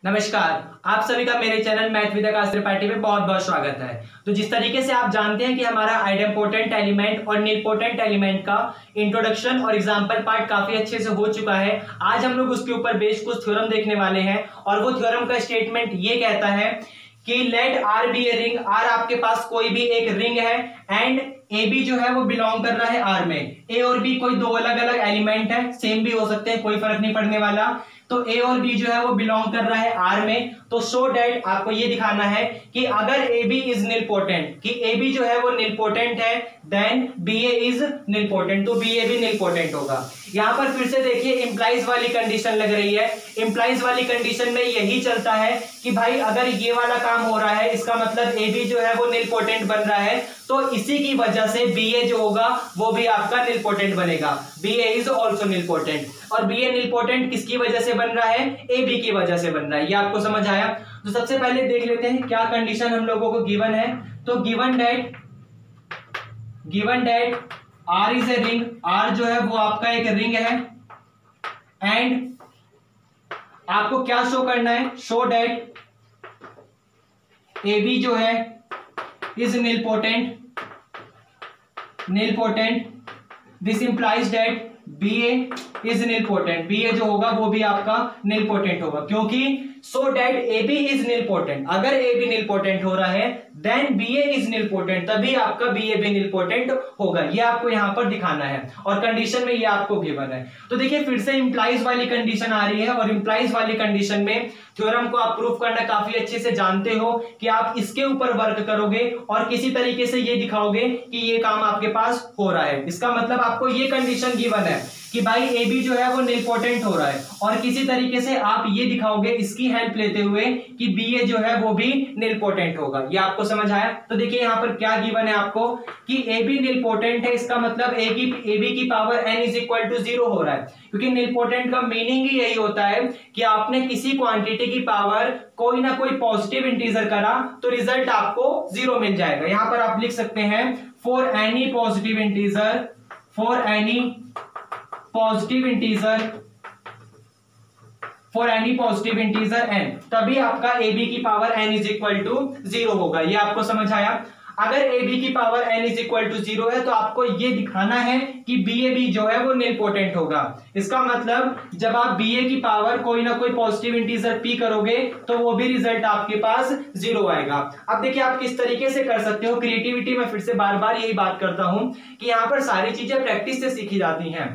नमस्कार, आप सभी का मेरे channel math with Akash Tripathi में बहुत बहुत स्वागत है। तो जिस तरीके से आप जानते हैं कि हमारा आइडेम्पोटेंट एलिमेंट और नीलपोटेंट एलिमेंट का इंट्रोडक्शन और एग्जाम्पल पार्ट काफी अच्छे से हो चुका है। आज हम लोग उसके ऊपर बेस्ड कुछ थ्योरम देखने वाले हैं और वो थ्योरम का स्टेटमेंट ये कहता है कि let R be a ring. R आपके पास कोई भी एक रिंग है एंड ए बी जो है वो बिलोंग कर रहा है आर में। ए और बी कोई दो अलग अलग एलिमेंट है, सेम भी हो सकते हैं, कोई फर्क नहीं पड़ने वाला। तो ए और बी जो है वो बिलोंग कर रहा है आर में। तो सो डैट आपको ये दिखाना है कि अगर ए बी इज निलपोटेंट, कि ए बी जो है वो निलपोटेंट है, then B A is nilpotent, तो बी ए भी निलपोटेंट होगा। यहां पर फिर से देखिए इंप्लाइज वाली कंडीशन लग रही है। इंप्लाइज वाली कंडीशन में यही चलता है कि भाई अगर ये वाला काम हो रहा है इसका मतलब ए बी जो है वो निलपोटेंट बन रहा है, तो इसी की वजह से बी ए जो होगा वो भी आपका निलपोटेंट बनेगा। B A is also nilpotent. और बी ए निलपोटेंट किसकी वजह से बन रहा है? ए बी की वजह से बन रहा है। ये आपको समझ आया? तो सबसे पहले देख लेते हैं क्या कंडीशन हम लोगों को गिवन है। तो given that R is a ring, R जो है वो आपका एक रिंग है एंड आपको क्या शो करना है? शो दैट ए बी जो है is nilpotent. This implies that B A is nilpotent. B A जो होगा वो भी आपका निलपोटेंट होगा, क्योंकि so that A B is nilpotent. अगर ए बी निलपोटेंट हो रहा है then B A is nilpotent, तभी आपका बी ए भी निलपोटेंट होगा। ये आपको यहां पर दिखाना है और कंडीशन में ये आपको गिवन है। तो देखिए फिर से इंप्लाइज वाली कंडीशन आ रही है और इंप्लाइज वाली कंडीशन में थ्योरम को आप प्रूफ करना काफी अच्छे से जानते हो कि आप इसके ऊपर वर्क करोगे और किसी तरीके से ये दिखाओगे कि ये काम आपके पास हो रहा है। इसका मतलब आपको ये कंडीशन गिवन है कि भाई ए बी जो है वो निलपोटेंट हो रहा है और किसी तरीके से आप ये दिखाओगे इसकी हेल्प लेते हुए कि बी ए जो है वो भी निलपोटेंट होगा। ये आपको समझ आया? तो देखिए यहां पर क्या गिवन है आपको कि ए बी निलपोटेंट है, इसका मतलब ए बी की power n is equal to 0 हो रहा है, क्योंकि निलपोटेंट का मीनिंग ही यही होता है कि आपने किसी क्वांटिटी की पावर कोई ना कोई पॉजिटिव इंटीजर करा तो रिजल्ट आपको 0 मिल जाएगा। यहां पर आप लिख सकते हैं for any positive integer n, तभी आपका ए बी की power n is equal to 0 होगा। ये आपको समझ आया? अगर ए बी की power n is equal to 0 है तो आपको ये दिखाना है कि बी ए बी जो है वो निलपोटेंट होगा। इसका मतलब जब आप बी ए की पावर कोई ना कोई पॉजिटिव इंटीजर p करोगे तो वो भी रिजल्ट आपके पास 0 आएगा। अब देखिए आप किस तरीके से कर सकते हो। क्रिएटिविटी में फिर से बार बार यही बात करता हूं कि यहां पर सारी चीजें प्रैक्टिस से सीखी जाती हैं।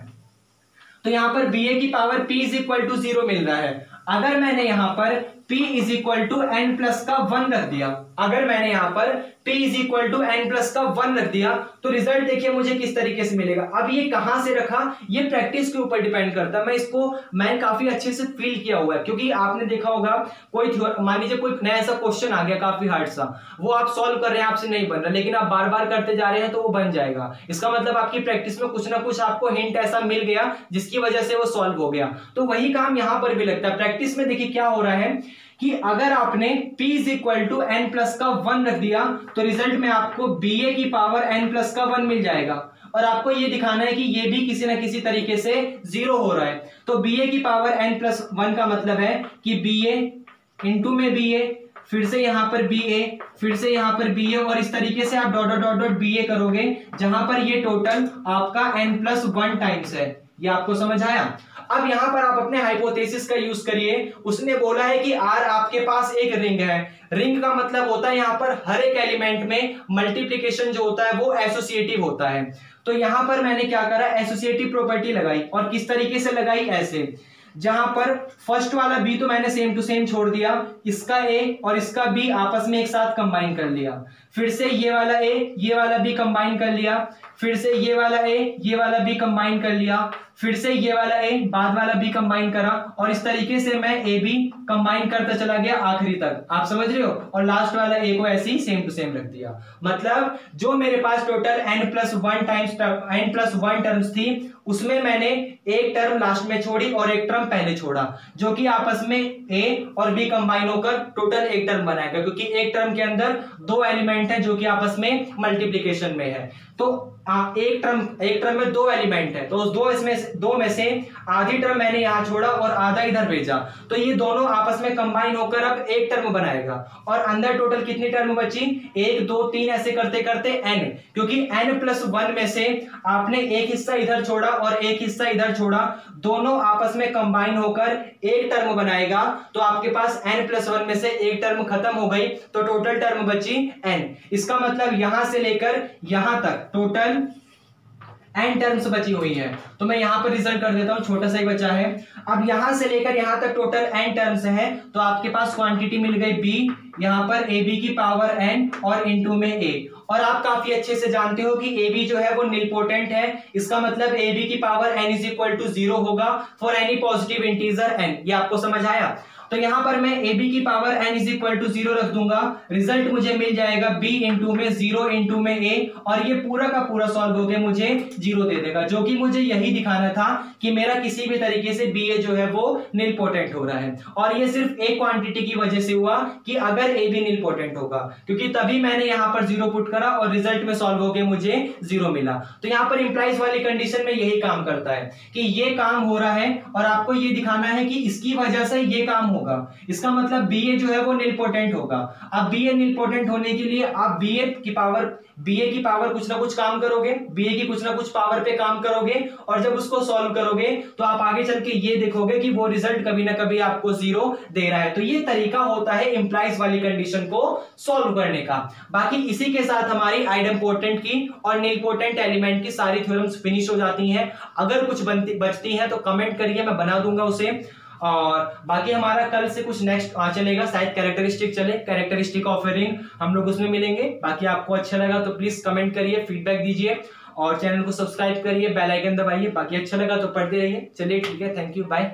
तो यहां पर बी ए की power p is equal to 0 मिल रहा है। अगर मैंने यहां पर p is equal to n plus का 1 रख दिया, अगर मैंने यहां पर p is equal to n plus का 1 रख दिया तो रिजल्ट देखिए मुझे किस तरीके से मिलेगा। अब ये कहां से रखा ये प्रैक्टिस के ऊपर डिपेंड करता है। मैंने काफी अच्छे से फील किया हुआ है, क्योंकि आपने देखा होगा कोई मान लीजिए कोई नया सा क्वेश्चन आ गया काफी हार्ड सा, वो आप सॉल्व कर रहे हैं, आपसे नहीं बन रहा, लेकिन आप बार बार करते जा रहे हैं तो वो बन जाएगा। इसका मतलब आपकी प्रैक्टिस में कुछ ना कुछ आपको हिंट ऐसा मिल गया जिसकी वजह से वो सॉल्व हो गया। तो वही काम यहां पर भी लगता है। प्रैक्टिस में देखिए क्या हो रहा है कि अगर आपने p is equal to n plus का 1 रख दिया तो रिजल्ट में आपको बी ए की पावर n प्लस का 1 मिल जाएगा और आपको ये दिखाना है कि ये भी किसी ना किसी तरीके से 0 हो रहा है। तो बी ए की पावर n प्लस 1 का मतलब है कि बी ए इंटू में बी ए, फिर से यहां पर बी ए, फिर से यहां पर बी ए, और इस तरीके से आप dot dot dot dot B A करोगे जहां पर ये टोटल आपका n प्लस 1 टाइम्स है। ये आपको समझ आया? अब यहां पर आप अपने हाइपोथेसिस का यूज करिए। उसने बोला है कि आर आपके पास एक रिंग है। रिंग का मतलब होता है यहां पर हर एक एलिमेंट में मल्टीप्लिकेशन जो होता है वो एसोसिएटिव होता है। तो यहां पर मैंने क्या करा, एसोसिएटिव प्रॉपर्टी लगाई। और किस तरीके से लगाई? ऐसे, जहां पर फर्स्ट वाला बी तो मैंने सेम टू सेम छोड़ दिया, इसका ए और इसका बी आपस में एक साथ कंबाइन कर लिया, फिर से ये वाला ए ये वाला बी कंबाइन कर लिया, फिर से ये वाला ए ये वाला बी कंबाइन कर लिया, फिर से ये वाला ए बाद वाला बी कंबाइन करा, और इस तरीके से मैं ए बी कंबाइन करता चला गया आखिरी तक। आप समझ रहे हो? और लास्ट वाला ए को ऐसे ही सेम टू सेम रख दिया। मतलब जो मेरे पास टोटल n प्लस 1 टर्म्स थी उसमें मैंने एक टर्म लास्ट में छोड़ी और एक टर्म पहले छोड़ा, जो कि आपस में ए और बी कंबाइन होकर टोटल एक टर्म बनाएगा, क्योंकि एक टर्म के अंदर दो एलिमेंट है जो कि आपस में मल्टीप्लिकेशन में है। तो एक टर्म में दो एलिमेंट है, तो उस दो में से आधी टर्म मैंने यहां छोड़ा और आधा इधर भेजा, तो ये दोनों आपस में कंबाइन होकर अब एक टर्म बनाएगा। और अंदर टोटल कितनी टर्म बची, 1 2 3 ऐसे करते करते n, क्योंकि n+1 में से आपने एक हिस्सा इधर छोड़ा और एक हिस्सा इधर छोड़ा, दोनों आपस में कंबाइन होकर एक टर्म बनाएगा। तो आपके पास n+1 में से एक टर्म खत्म हो गई, तो टोटल टर्म बची n। इसका मतलब यहां से लेकर यहां तक टोटल n टर्म्स बची हुई है। तो मैं यहां पर रिजल्ट कर देता हूं, छोटा सा ही बचा है। अब यहां से लेकर यहां तक टोटल n टर्म्स है, तो आपके पास क्वांटिटी मिल गई b, यहां पर ab की पावर n और इनटू में a। और आप काफी अच्छे से जानते हो कि ab जो है वो निलपोटेंट है, इसका मतलब ab की power n is equal to 0 होगा for any positive integer n। ये आपको समझ आया? तो यहां पर मैं ab की power n is equal to 0 रख दूंगा, रिजल्ट मुझे मिल जाएगा b इंटू में 0 इंटू में a, और ये पूरा का पूरा सॉल्व होकर मुझे 0 दे देगा, जो कि मुझे यही दिखाना था कि मेरा किसी भी तरीके से ba जो है वो निलपोटेंट हो रहा है। और ये सिर्फ एक क्वांटिटी की वजह से हुआ कि अगर ab निलपोटेंट होगा, क्योंकि तभी मैंने यहां पर 0 पुट करा और रिजल्ट में सॉल्व होकर मुझे 0 मिला। तो यहां पर इंप्लाइज वाली कंडीशन में यही काम करता है कि ये काम हो रहा है और आपको ये दिखाना है कि इसकी वजह से ये काम होगा। इसका मतलब ba जो है वो निलपोटेंट होगा। अब ba निलपोटेंट होने के लिए आप ba की पावर कुछ ना कुछ काम करोगे, ba की कुछ ना कुछ पावर पे काम करोगे, और जब उसको सॉल्व करोगे तो आप आगे चल के ये देखोगे कि वो रिजल्ट कभी ना कभी आपको 0 दे रहा है। तो ये तरीका होता है इंप्लाइज वाली कंडीशन को सॉल्व करने का। बाकी इसी के साथ हमारी आइडेम्पोटेंट की और निलपोटेंट एलिमेंट की सारी थ्योरम्स फिनिश हो जाती हैं। अगर कुछ बचती हैं तो कमेंट करिए, मैं बना दूंगा उसे। और बाकी हमारा कल से कुछ नेक्स्ट चलेगा, शायद कैरेक्टरिस्टिक चले, कैरेक्टरिस्टिक ऑफ ए रिंग, हम लोग उसमें मिलेंगे। बाकी आपको अच्छा लगा तो प्लीज कमेंट करिए, फीडबैक दीजिए और चैनल को सब्सक्राइब करिए, बेल आइकन दबाइए। बाकी अच्छा लगा तो पढ़ते रहिए। चलिए ठीक है, थैंक यू, बाय।